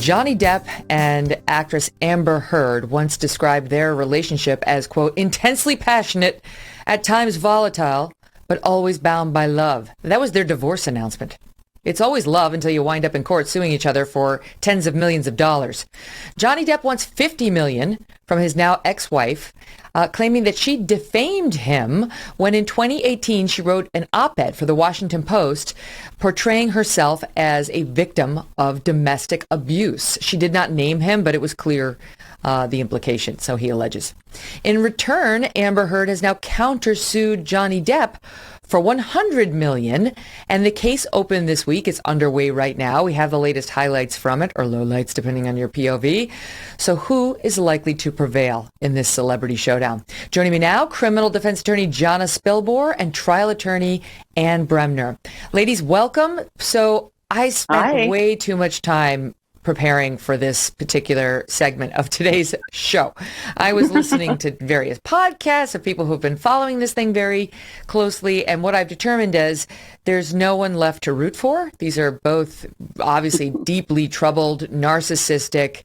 Johnny Depp and actress Amber Heard once described their relationship as, quote, intensely passionate, at times volatile, but always bound by love. That was their divorce announcement. It's always love until you wind up in court suing each other for tens of millions of dollars. Johnny Depp wants $50 million from his now ex-wife, claiming that she defamed him when in 2018 she wrote an op-ed for the Washington Post portraying herself as a victim of domestic abuse. She did not name him, but it was clear the implication, so he alleges. In return, Amber Heard has now countersued Johnny Depp for $100 million, and the case opened this week. It's underway right now. We have the latest highlights from it, or lowlights, depending on your POV. So who is likely to prevail in this celebrity showdown? Joining me now, criminal defense attorney Jonna Spilbor and trial attorney Ann Bremner. Ladies, welcome. So I spent way too much time preparing for this particular segment of today's show. I was listening to various podcasts of people who've been following this thing very closely, and what I've determined is there's no one left to root for. These are both obviously deeply troubled, narcissistic,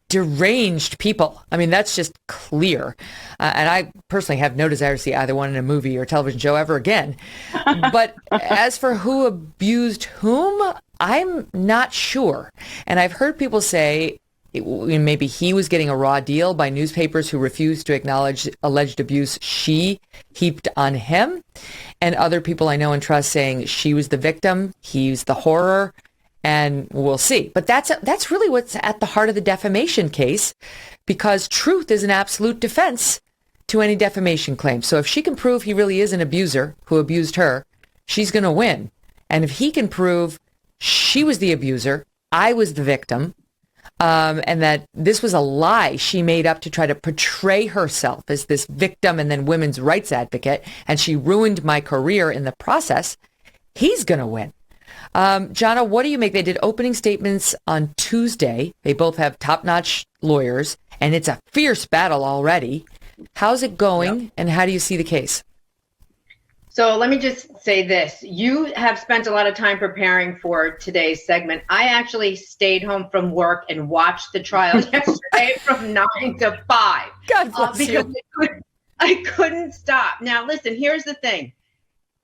deranged people. I mean, that's just clear. And I personally have no desire to see either one in a movie or television show ever again. But as for who abused whom, I'm not sure. And I've heard people say maybe he was getting a raw deal by newspapers who refused to acknowledge alleged abuse she heaped on him. And other people I know and trust saying she was the victim, he's the horror. And we'll see. But that's really what's at the heart of the defamation case, because truth is an absolute defense to any defamation claim. So if she can prove he really is an abuser who abused her, she's going to win. And if he can prove she was the abuser, I was the victim, and that this was a lie she made up to try to portray herself as this victim and then women's rights advocate, and she ruined my career in the process, he's going to win. Jonna, what do you make? They did opening statements on Tuesday. They both have top-notch lawyers, and it's a fierce battle already. How's it going, and how do you see the case? So let me just say this. You have spent a lot of time preparing for today's segment. I actually stayed home from work and watched the trial yesterday from 9 to 5. God bless because you. I couldn't stop. Now, listen, here's the thing.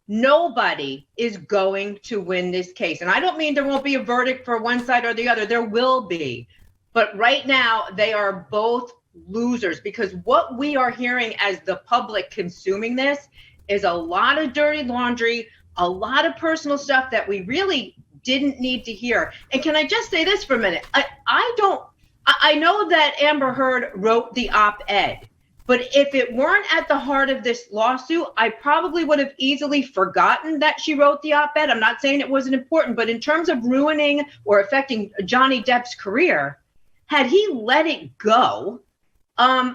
Nobody is going to win this case. And I don't mean there won't be a verdict for one side or the other. There will be. But right now, they are both losers, because what we are hearing as the public consuming this is a lot of dirty laundry, a lot of personal stuff that we really didn't need to hear. And can I just say this for a minute? I know that Amber Heard wrote the op-ed. But if it weren't at the heart of this lawsuit, I probably would have easily forgotten that she wrote the op-ed. I'm not saying it wasn't important, but in terms of ruining or affecting Johnny Depp's career, had he let it go,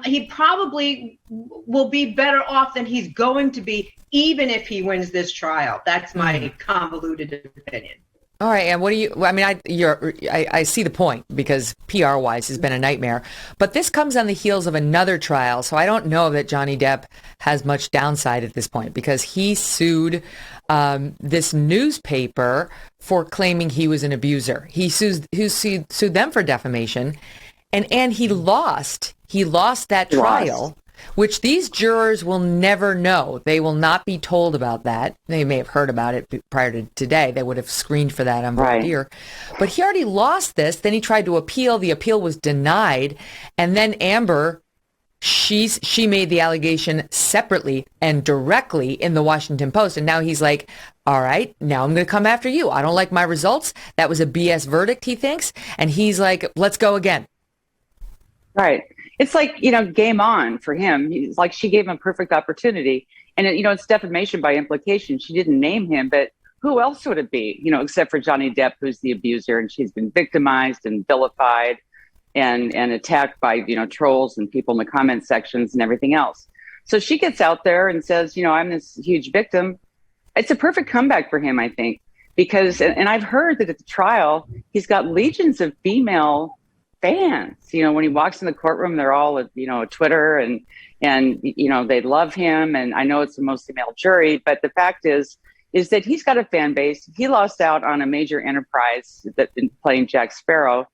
he probably will be better off than he's going to be, even if he wins this trial. That's my convoluted opinion. All right, and what do you? I mean, I see the point, because PR-wise has been a nightmare. But this comes on the heels of another trial, so I don't know that Johnny Depp has much downside at this point, because he sued this newspaper for claiming he was an abuser. He sued them for defamation, and he lost. He lost that trial. Which these jurors will never know. They will not be told about that. They may have heard about it prior to today. They would have screened for that on voir dire. But he already lost this. Then he tried to appeal. The appeal was denied. And then Amber, she made the allegation separately and directly in the Washington Post. And now he's like, all right, now I'm going to come after you. I don't like my results. That was a BS verdict, he thinks. And he's like, let's go again. Right. It's like, game on for him. He's like, she gave him a perfect opportunity. And, it's defamation by implication. She didn't name him, but who else would it be, except for Johnny Depp, who's the abuser, and she's been victimized and vilified and attacked by, trolls and people in the comment sections and everything else. So she gets out there and says, I'm this huge victim. It's a perfect comeback for him, I think, because, and I've heard that at the trial, he's got legions of female fans. When he walks in the courtroom, they're all at Twitter and they love him. And I know it's a mostly male jury, but the fact is is that he's got a fan base. He lost out on a major enterprise that been playing Jack Sparrow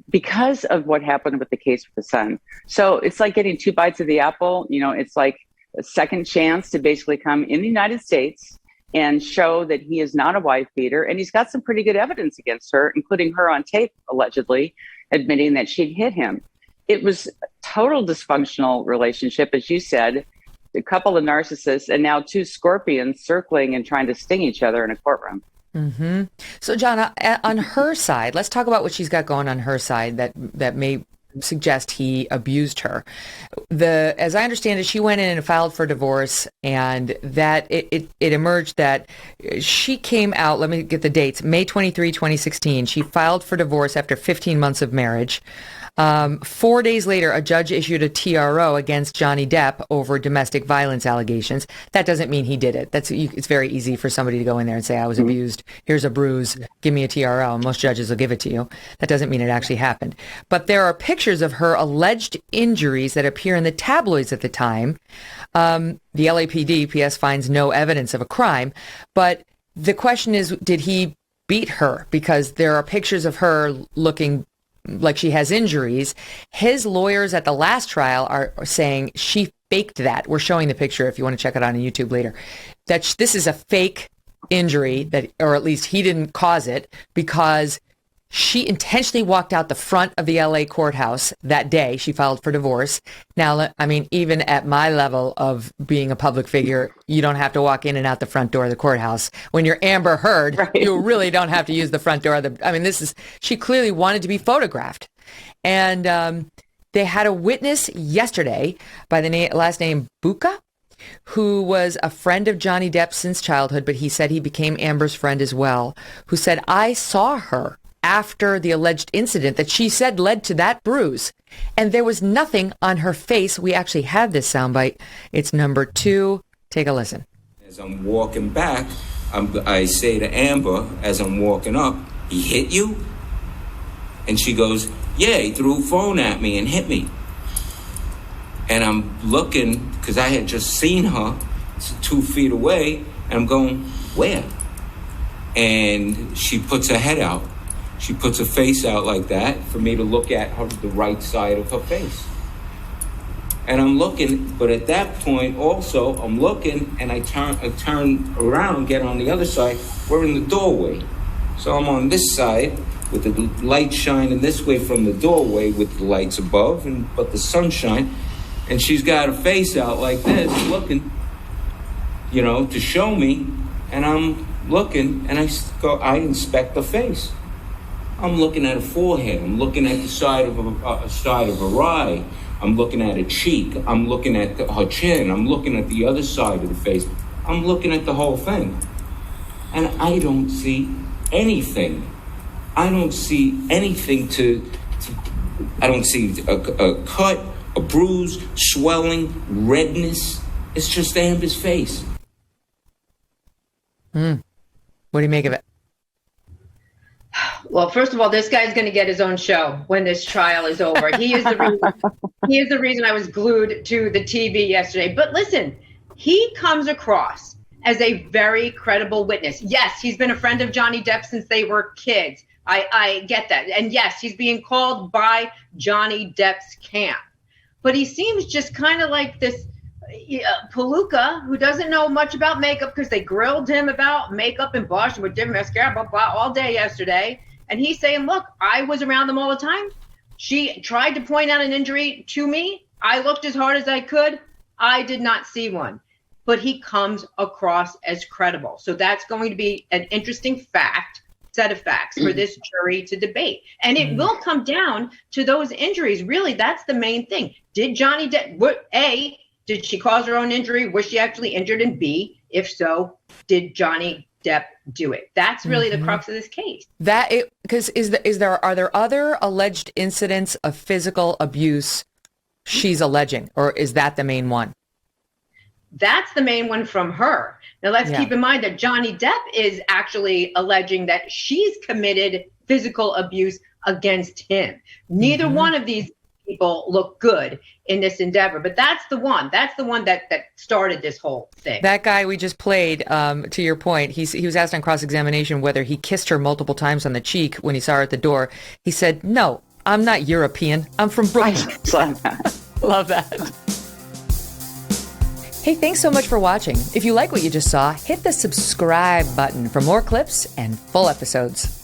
because of what happened with the case with the son. So it's like getting two bites of the apple. It's like a second chance to basically come in the United States and show that he is not a wife beater. And he's got some pretty good evidence against her, including her on tape, allegedly admitting that she'd hit him. It was a total dysfunctional relationship, as you said, a couple of narcissists and now two scorpions circling and trying to sting each other in a courtroom. Mm-hmm. So, Jonna, on her side, let's talk about what she's got going on her side that may suggest he abused her. As I understand it, she went in and filed for divorce, and that it emerged that she came out, let me get the dates, May 23, 2016. She filed for divorce after 15 months of marriage. 4 days later, a judge issued a TRO against Johnny Depp over domestic violence allegations. That doesn't mean he did it. It's very easy for somebody to go in there and say, I was abused. Here's a bruise. Give me a TRO. And most judges will give it to you. That doesn't mean it actually happened. But there are pictures of her alleged injuries that appear in the tabloids at the time. The LAPD, PS, finds no evidence of a crime. But the question is, did he beat her? Because there are pictures of her looking like she has injuries. His lawyers at the last trial are saying she faked that. We're showing the picture if you want to check it out on YouTube later. That this is a fake injury, that, or at least he didn't cause it, because she intentionally walked out the front of the LA courthouse that day she filed for divorce. Now, I mean, even at my level of being a public figure, you don't have to walk in and out the front door of the courthouse. When you're Amber Heard, right, you really don't have to use the front door. She clearly wanted to be photographed. And they had a witness yesterday by the last name Buka, who was a friend of Johnny Depp since childhood, but he said he became Amber's friend as well, who said, I saw her after the alleged incident that she said led to that bruise, and there was nothing on her face. We actually have this soundbite. It's number 2. Take a listen. As I'm walking back, I say to Amber, as I'm walking up, he hit you? And she goes, yeah, he threw a phone at me and hit me. And I'm looking, because I had just seen her 2 feet away, and I'm going, where? And she puts her head out. She puts her face out like that for me to look at her, the right side of her face. And I'm looking, but at that point also, I'm looking, and I turn around, get on the other side. We're in the doorway. So I'm on this side with the light shining this way from the doorway with the lights above, but the sunshine. And she's got her face out like this, looking, to show me. And I'm looking, and I inspect the face. I'm looking at her forehead. I'm looking at the side of her eye. I'm looking at her cheek. I'm looking at her chin. I'm looking at the other side of the face. I'm looking at the whole thing. And I don't see anything. I don't see anything I don't see a cut, a bruise, swelling, redness. It's just Amber's face. What do you make of it? Well, first of all, this guy's going to get his own show when this trial is over. He is the reason I was glued to the TV yesterday. But listen, he comes across as a very credible witness. Yes, he's been a friend of Johnny Depp since they were kids. I get that. And yes, he's being called by Johnny Depp's camp. But he seems just kind of like this palooka who doesn't know much about makeup, because they grilled him about makeup and blush with different mascara, blah, blah, all day yesterday. And he's saying, look, I was around them all the time. She tried to point out an injury to me. I looked as hard as I could. I did not see one. But he comes across as credible. So that's going to be an interesting set of facts for this jury to debate. And it will come down to those injuries. Really, that's the main thing. Did Johnny Depp, did she cause her own injury? Was she actually injured? And B, if so, did Johnny Depp do it? That's really the crux of this case. Are there other alleged incidents of physical abuse she's alleging, or is that the main one? That's the main one from her. Now, let's keep in mind that Johnny Depp is actually alleging that she's committed physical abuse against him. Neither one of these people look good in this endeavor. But that's the one that started this whole thing. That guy we just played, to your point, he was asked on cross-examination whether he kissed her multiple times on the cheek when he saw her at the door. He said, "No, I'm not European. I'm from Brooklyn." Love that. Hey, thanks so much for watching. If you like what you just saw, hit the subscribe button for more clips and full episodes.